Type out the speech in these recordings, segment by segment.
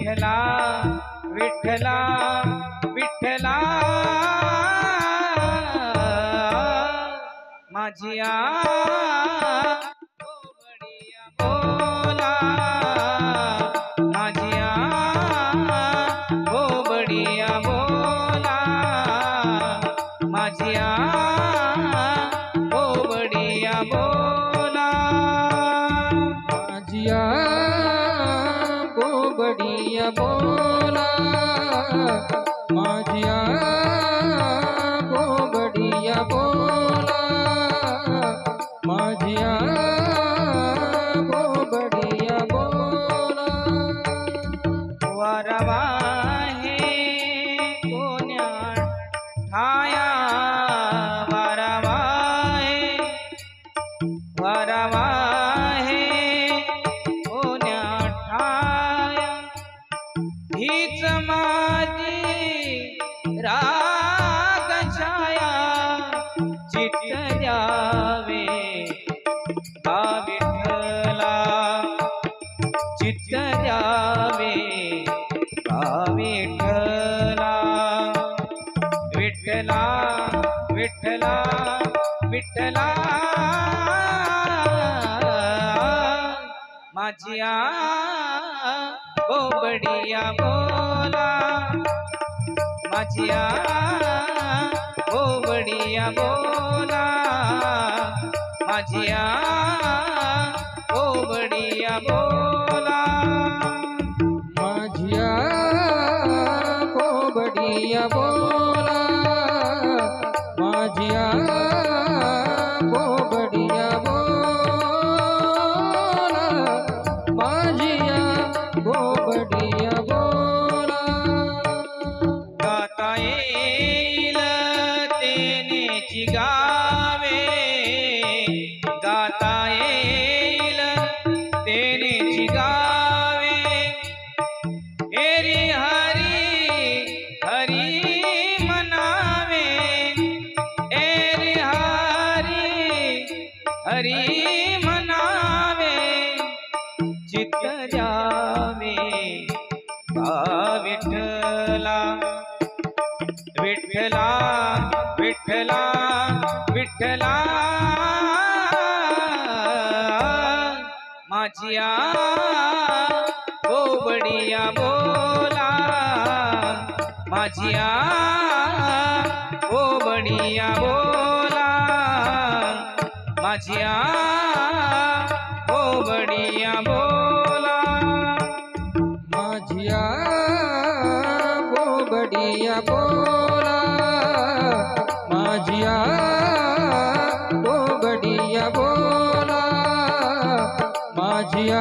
विठ्ठला विठ्ठला विठ्ठला माझिया बडिया बोला माझिया हो बडिया बोला माझिया हो बडिया बोला माझिया हो बडिया बोला माझिया हो बडिया बोला माझिया हो बडिया बोला वरवा हे कोण्या ठाया वरवा हे कोण्या ठाया हीच माझी राग छाया चित्त द्यावे बा विठ्ठला चित्त द्यावे बा विठ्ठला विठ्ठला विठ्ठला विठ्ठला माझिया हो बडिया बोला माझिया हो बडिया बोला माझिया हो बडिया बोला माझिया हो बडिया बोला माझिया हो बडिया बोला माझिया हो बडिया बोला गाता येईल तेनेची गावे गाता येईल तेनेची गावे एरी हरी हरी मनावे एरी हरी हरी मनावे चित्त द्यावे बा विठ्ठला विठ्ठला विठ्ठला विठ्ठला माझिया हो बडिया बोला माझिया हो बडिया बोला माझिया हो बडिया बोला माझिया हो बडिया बोला माझिया हो बडिया बोला माझिया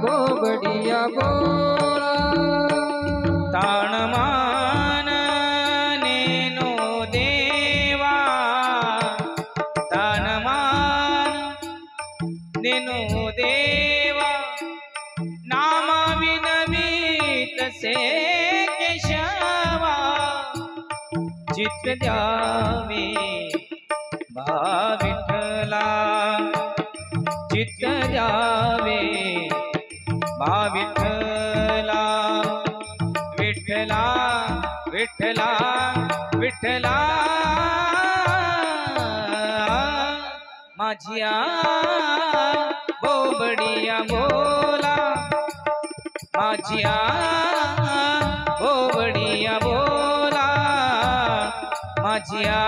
हो बडिया बोला ताणमान नेनो देवा ताणमान नेनो देवा नामा विनवीत से केशवा चित्त द्यावे बा विठ्ठला चित्त द्यावे बा विठ्ठला विठ्ठला विठ्ठला विठ्ठला माझिया हो बडिया बोला माझिया हो बडिया बोला माझिया